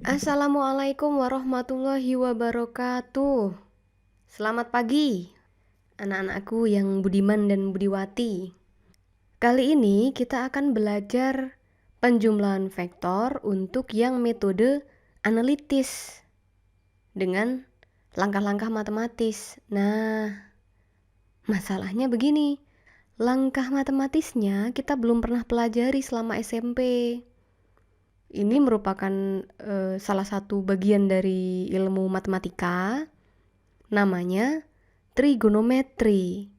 Assalamualaikum warahmatullahi wabarakatuh. Selamat pagi, anak-anakku yang budiman dan budiwati. Kali ini kita akan belajar penjumlahan vektor untuk yang metode analitis dengan langkah-langkah matematis. Nah, masalahnya begini. Langkah matematisnya kita belum pernah pelajari selama SMP. Ini merupakan salah satu bagian dari ilmu matematika, namanya trigonometri.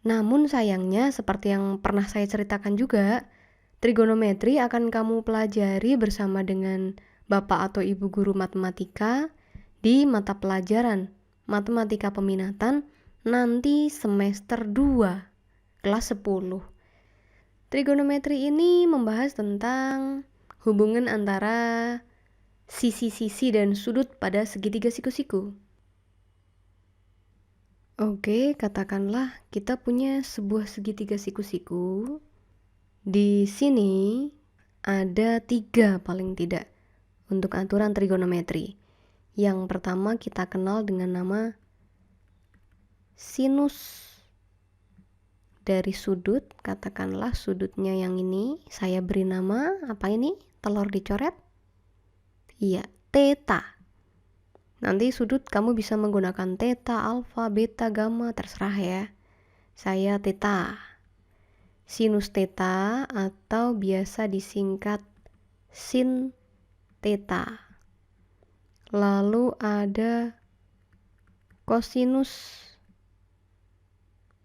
Namun sayangnya, seperti yang pernah saya ceritakan juga, trigonometri akan kamu pelajari bersama dengan Bapak atau Ibu guru matematika di mata pelajaran Matematika Peminatan nanti semester 2, kelas 10. Trigonometri ini membahas tentang hubungan antara sisi-sisi dan sudut pada segitiga siku-siku. Oke, katakanlah kita punya sebuah segitiga siku-siku. Di sini ada 3 paling tidak untuk aturan trigonometri. Yang pertama kita kenal dengan nama sinus dari sudut. Katakanlah sudutnya yang ini, saya beri nama apa ini? Telur dicoret? Iya, theta. Nanti sudut kamu bisa menggunakan theta, alfa, beta, gamma, terserah ya. Saya theta. Sinus theta atau biasa disingkat sin theta. Lalu ada kosinus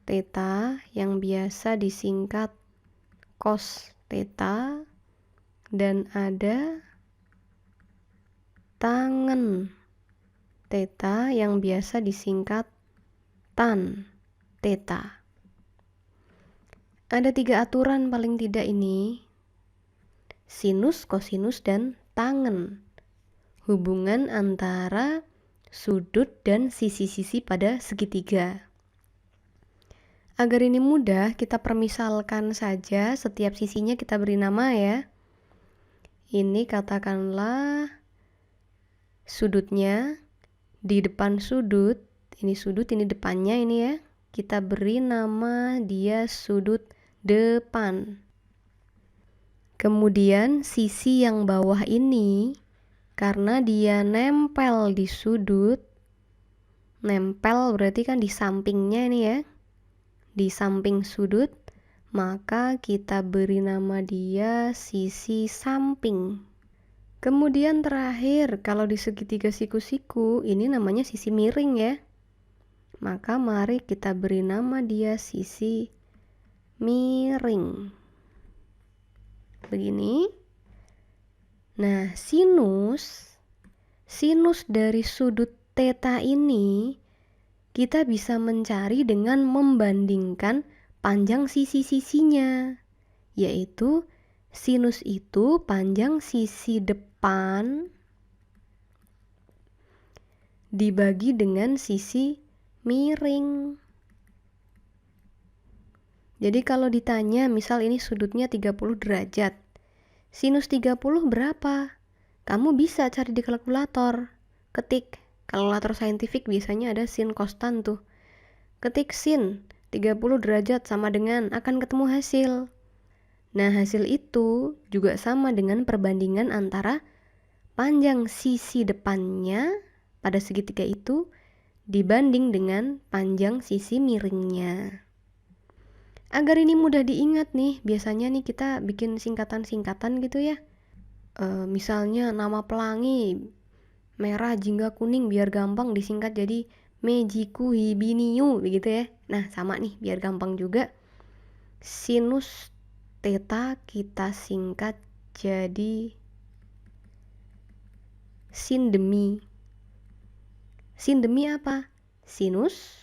theta yang biasa disingkat cos theta, dan ada tangen theta yang biasa disingkat tan theta. Ada 3 aturan paling tidak ini: sinus, kosinus, dan tangen. Hubungan antara sudut dan sisi-sisi pada segitiga. Agar ini mudah, kita permisalkan saja setiap sisinya kita beri nama ya. Ini katakanlah sudutnya. Di depan sudut, ini depannya ini ya. Kita beri nama dia sudut depan. Kemudian sisi yang bawah ini, karena dia nempel di sudut, nempel berarti kan di sampingnya ini ya, di samping sudut, maka kita beri nama dia sisi samping. Kemudian terakhir, kalau di segitiga siku-siku, ini namanya sisi miring ya. Maka mari kita beri nama dia sisi miring. Begini. Nah, sinus dari sudut theta ini kita bisa mencari dengan membandingkan panjang sisi-sisinya, yaitu sinus itu panjang sisi depan dibagi dengan sisi miring. Jadi kalau ditanya, misal ini sudutnya 30 derajat, sinus 30 berapa? Kamu bisa cari di kalkulator. Ketik, kalkulator saintifik biasanya ada sin konstan tuh. Ketik sin 30 derajat sama dengan, akan ketemu hasil. Nah, hasil itu juga sama dengan perbandingan antara panjang sisi depannya pada segitiga itu dibanding dengan panjang sisi miringnya. Agar ini mudah diingat nih, biasanya nih kita bikin singkatan-singkatan gitu ya. Misalnya nama pelangi merah, jingga, kuning, biar gampang disingkat jadi Mejiku Hibiniu begitu ya. Nah, sama nih biar gampang juga. Sinus theta kita singkat jadi sin demi. Sin demi apa? Sinus,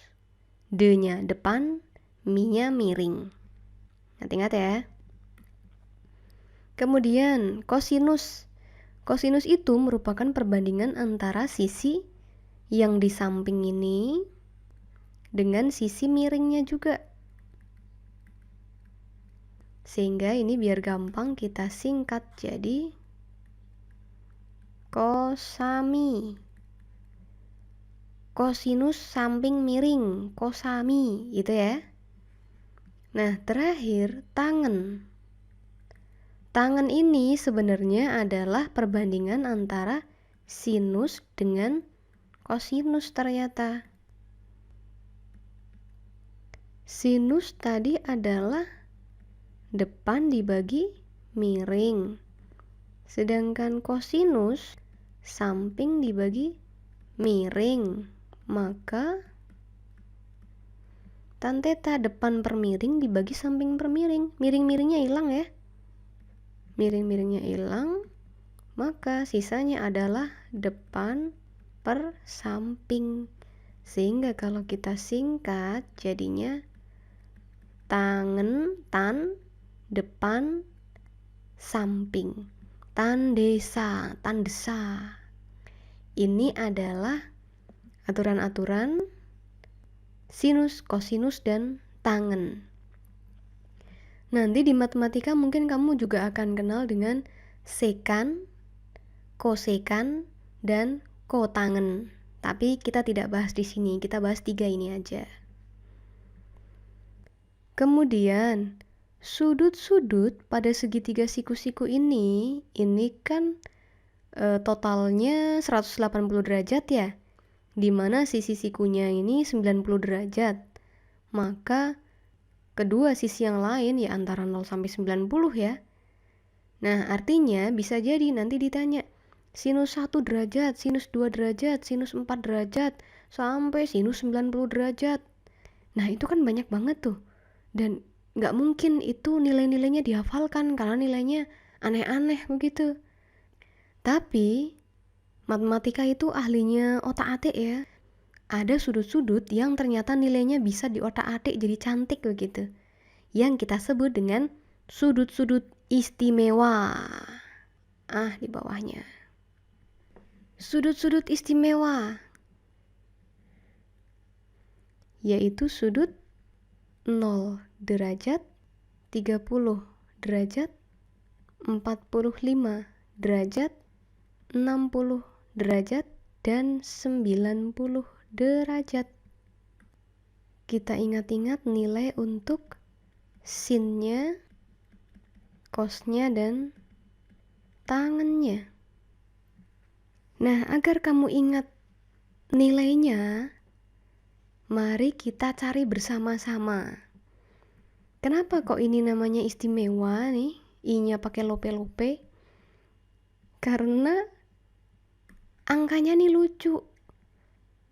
D-nya depan, mi-nya miring. Ingat-ingat ya. Kemudian kosinus. Kosinus itu merupakan perbandingan antara sisi yang di samping ini dengan sisi miringnya juga. Sehingga ini biar gampang kita singkat jadi kosami. Kosinus samping miring, kosami, gitu ya. Nah, terakhir tangen. Tangen ini sebenarnya adalah perbandingan antara sinus dengan kosinus ternyata. Sinus tadi adalah depan dibagi miring. Sedangkan kosinus samping dibagi miring. Maka tan theta depan per miring dibagi samping per miring. Miring-miringnya hilang ya. Miring-miringnya hilang. Maka sisanya adalah depan per samping. Sehingga kalau kita singkat jadinya tangen, tan, depan, samping. Tandesa, tandesa. Ini adalah aturan-aturan sinus, kosinus, dan tangen. Nanti di matematika mungkin kamu juga akan kenal dengan sekan, kosekan, dan kotangen. Tapi kita tidak bahas di sini, kita bahas 3 ini aja. Kemudian, sudut-sudut pada segitiga siku-siku ini kan totalnya 180 derajat ya, dimana sisi sikunya ini 90 derajat. Maka kedua sisi yang lain ya antara 0 sampai 90 ya. Nah, artinya bisa jadi nanti ditanya sinus 1 derajat, sinus 2 derajat, sinus 4 derajat, sampai sinus 90 derajat. Nah, itu kan banyak banget tuh. Dan nggak mungkin itu nilai-nilainya dihafalkan karena nilainya aneh-aneh begitu. Tapi matematika itu ahlinya otak-atik ya. Ada sudut-sudut yang ternyata nilainya bisa di otak-atik jadi cantik begitu. Yang kita sebut dengan sudut-sudut istimewa. Di bawahnya. Sudut-sudut istimewa. Yaitu sudut 0 derajat, 30 derajat, 45 derajat, 60 derajat, dan 90 derajat. Kita ingat-ingat nilai untuk sinnya, kosnya, dan tangennya. Nah, agar kamu ingat nilainya, mari kita cari bersama-sama. Kenapa kok ini namanya istimewa nih? I-nya pakai lope-lope. Karena angkanya nih lucu.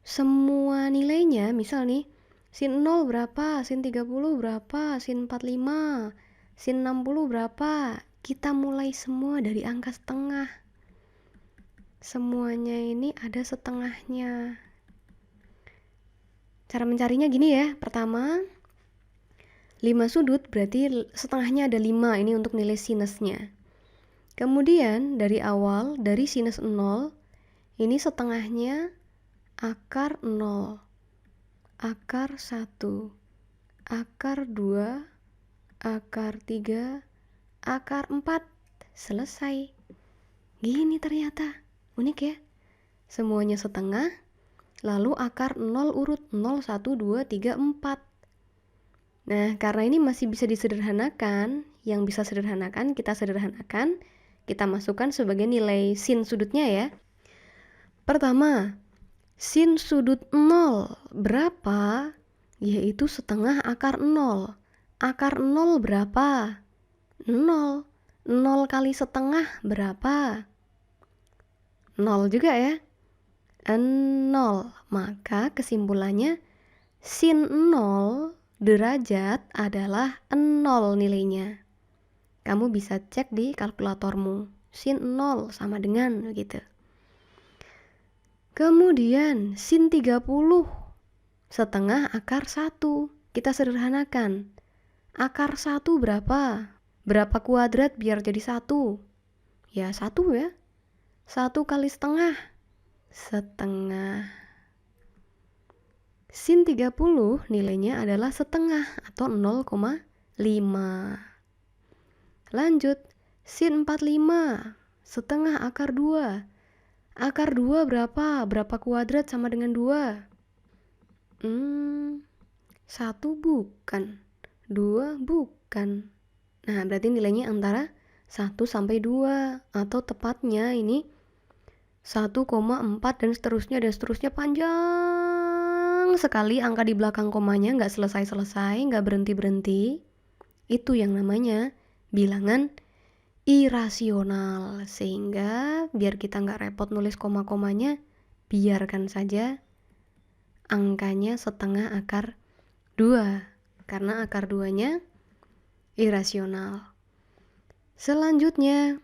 Semua nilainya, misal nih, sin 0 berapa, sin 30 berapa, sin 45, sin 60 berapa. Kita mulai semua dari angka setengah. Semuanya ini ada setengahnya. Cara mencarinya gini ya. Pertama, 5 sudut berarti setengahnya ada 5, ini untuk nilai sinusnya. Kemudian dari awal, dari sinus 0, ini setengahnya akar 0, akar 1, akar 2, akar 3, akar 4. Selesai. Gini ternyata. Unik ya. Semuanya setengah, lalu akar 0 urut 0, 1, 2, 3, 4. Nah, karena ini masih bisa disederhanakan, yang bisa sederhanakan, kita sederhanakan, kita masukkan sebagai nilai sin sudutnya ya. Pertama, sin sudut 0 berapa? Yaitu setengah akar 0. Akar 0 berapa? 0. 0 kali setengah berapa? 0 juga ya. 0. Maka kesimpulannya sin 0 derajat adalah 0 nilainya. Kamu bisa cek di kalkulatormu. Sin 0 sama dengan begitu. Kemudian sin 30 setengah akar 1. Kita sederhanakan. Akar 1 berapa? Berapa kuadrat biar jadi 1? Ya 1 ya. 1 kali setengah. Setengah. Sin 30 nilainya adalah setengah atau 0,5. Lanjut, sin 45 setengah akar 2. Akar 2 berapa? Berapa kuadrat sama dengan 2? 1 bukan, 2 bukan. Nah, berarti nilainya antara 1 sampai 2. Atau tepatnya ini 1,4 dan seterusnya panjang sekali angka di belakang komanya, nggak selesai-selesai, nggak berhenti-berhenti. Itu yang namanya bilangan irasional. Sehingga biar kita nggak repot nulis koma-komanya, biarkan saja angkanya setengah akar 2 karena akar 2-nya irasional. Selanjutnya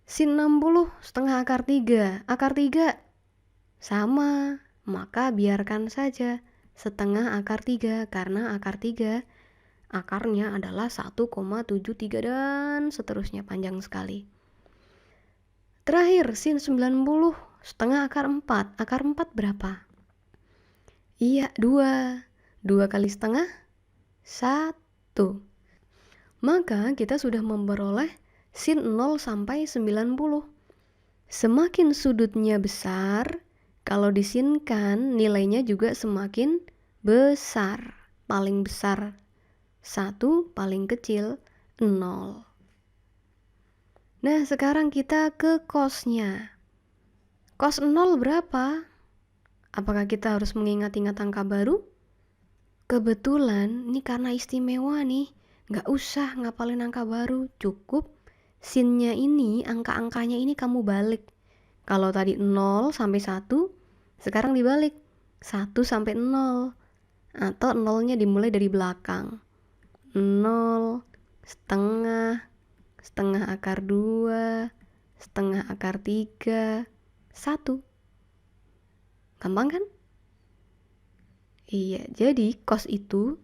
sin 60 setengah akar 3. Akar 3 sama, maka biarkan saja setengah akar 3 karena akar 3 akarnya adalah 1,73 dan seterusnya, panjang sekali. Terakhir sin 90 setengah akar 4. Akar 4 berapa? Iya, 2. 2 kali setengah 1. Maka kita sudah memperoleh sin 0 sampai 90. Semakin sudutnya besar, kalau disinkan nilainya juga semakin besar. Paling besar 1, paling kecil 0. Nah, sekarang kita ke cosnya. Cos 0 berapa? Apakah kita harus mengingat-ingat angka baru? Kebetulan, ini karena istimewa nih, nggak usah ngapalin angka baru, cukup sinnya ini, angka-angkanya ini kamu balik. Kalau tadi 0 sampai 1, sekarang dibalik 1 sampai 0. Atau 0-nya dimulai dari belakang. 0, setengah, setengah akar 2, setengah akar 3, 1. Gampang kan? Iya, jadi cos itu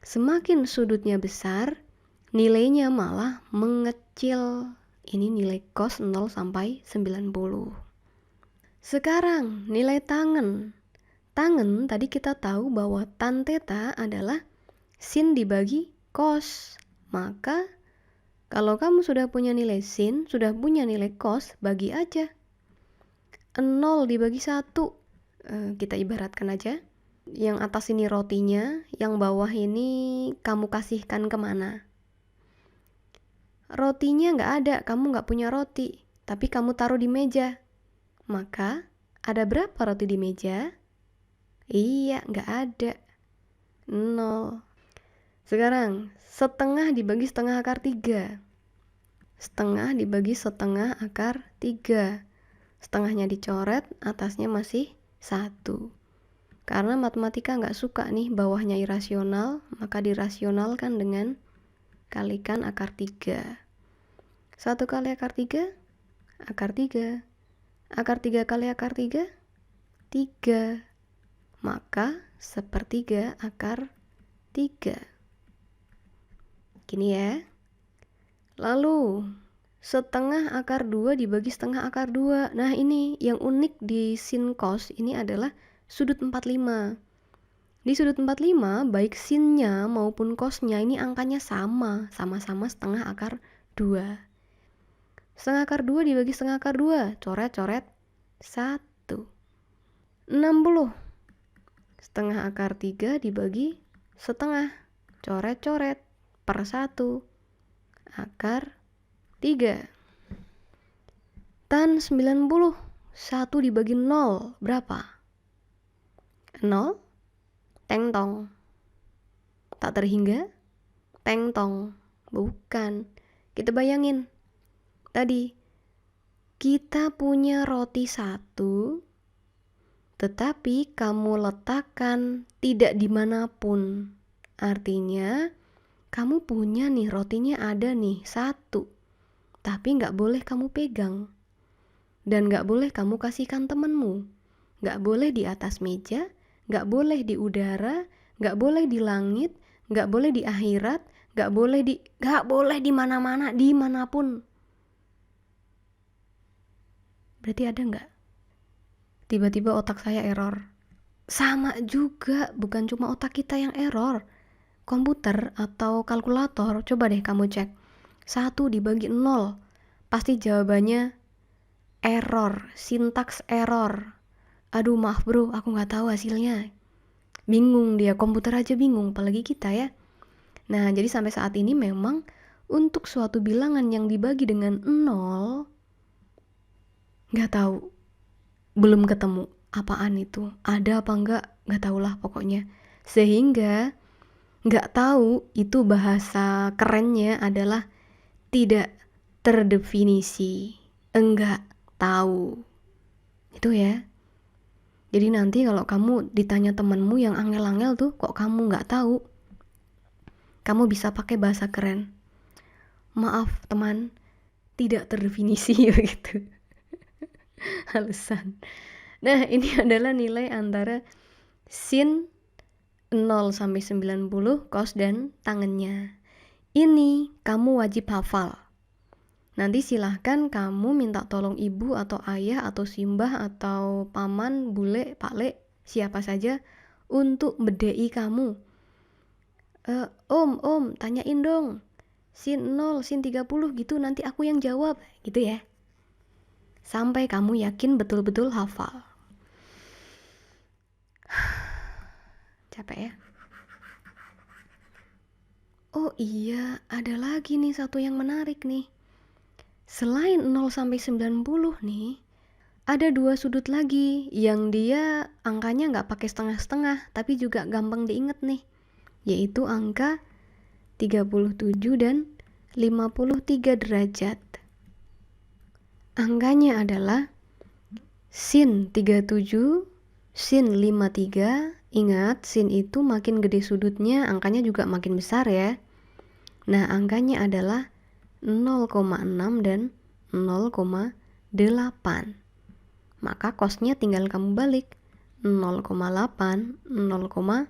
semakin sudutnya besar, nilainya malah mengecil. Ini nilai cos 0 sampai 90. Sekarang nilai tangen. Tangen tadi kita tahu bahwa tan theta adalah sin dibagi cos. Maka kalau kamu sudah punya nilai sin, sudah punya nilai cos, bagi aja. 0 dibagi 1. Kita ibaratkan aja. Yang atas ini rotinya, yang bawah ini kamu kasihkan kemana? Rotinya nggak ada, kamu nggak punya roti, tapi kamu taruh di meja. Maka ada berapa roti di meja? Iya, nggak ada. 0. Sekarang, setengah dibagi setengah akar 3. Setengah dibagi setengah akar 3. Setengahnya dicoret, atasnya masih 1. Karena matematika nggak suka nih bawahnya irasional, maka dirasionalkan dengan kalikan akar 3. 1 kali akar 3, akar 3. Akar 3 kali akar 3, 3. Maka sepertiga akar 3. Gini ya. Lalu, setengah akar 2 dibagi setengah akar 2. Nah, ini yang unik di sin cos ini adalah sudut 45. Di sudut 45, baik sinnya maupun cosnya ini angkanya sama-sama setengah akar 2. Setengah akar 2 dibagi setengah akar 2, coret-coret 1. 60. Setengah akar 3 dibagi setengah, coret-coret per 1. Akar 3. Tan 90. 1 dibagi 0 berapa? 0. Teng tong. Tak terhingga? Teng tong. Bukan. Kita bayangin. Tadi kita punya roti 1, tetapi kamu letakkan tidak dimanapun. Artinya kamu punya nih rotinya ada nih 1, tapi nggak boleh kamu pegang. Dan nggak boleh kamu kasihkan temenmu. Nggak boleh di atas meja, nggak boleh di udara, nggak boleh di langit, nggak boleh di akhirat, nggak boleh di mana-mana, dimanapun. Berarti ada nggak? Tiba-tiba otak saya error. Sama juga, bukan cuma otak kita yang error. Komputer atau kalkulator, coba deh kamu cek. 1 dibagi 0, pasti jawabannya error, sintaks error. Aduh maaf bro, aku nggak tahu hasilnya. Bingung dia, komputer aja bingung, apalagi kita ya. Nah, jadi sampai saat ini memang untuk suatu bilangan yang dibagi dengan 0, nggak tahu, belum ketemu apaan itu, ada apa nggak tahulah pokoknya. Sehingga nggak tahu itu bahasa kerennya adalah tidak terdefinisi, enggak tahu. Itu ya. Jadi nanti kalau kamu ditanya temenmu yang angel-angel tuh, kok kamu nggak tahu, kamu bisa pakai bahasa keren. Maaf teman, tidak terdefinisi begitu. Alasan. Nah, ini adalah nilai antara sin 0 sampai 90, cos dan tangennya. Ini kamu wajib hafal. Nanti silahkan kamu minta tolong ibu atau ayah atau simbah atau paman, bule, pakle, siapa saja untuk bedai kamu. Om, tanyain dong. Sin 0, sin 30 gitu, nanti aku yang jawab. Gitu ya. Sampai kamu yakin betul-betul hafal. Capek ya? Oh iya, ada lagi nih satu yang menarik nih. Selain 0 sampai 90 nih, ada 2 sudut lagi yang dia angkanya nggak pakai setengah-setengah, tapi juga gampang diinget nih, yaitu angka 37 dan 53 derajat. Angkanya adalah sin 37, sin 53. Ingat, sin itu makin gede sudutnya, angkanya juga makin besar ya. Nah, angkanya adalah 0,6 dan 0,8. Maka cosnya tinggal kamu balik 0,8, 0,6.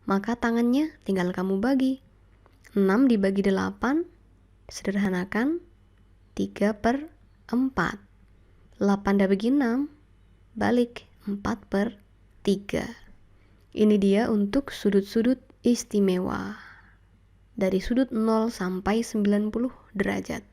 Maka tangannya tinggal kamu bagi 6 dibagi 8, sederhanakan 3/4. 8 dibagi 6, balik 4/3. Ini dia untuk sudut-sudut istimewa dari sudut 0 sampai 90 derajat.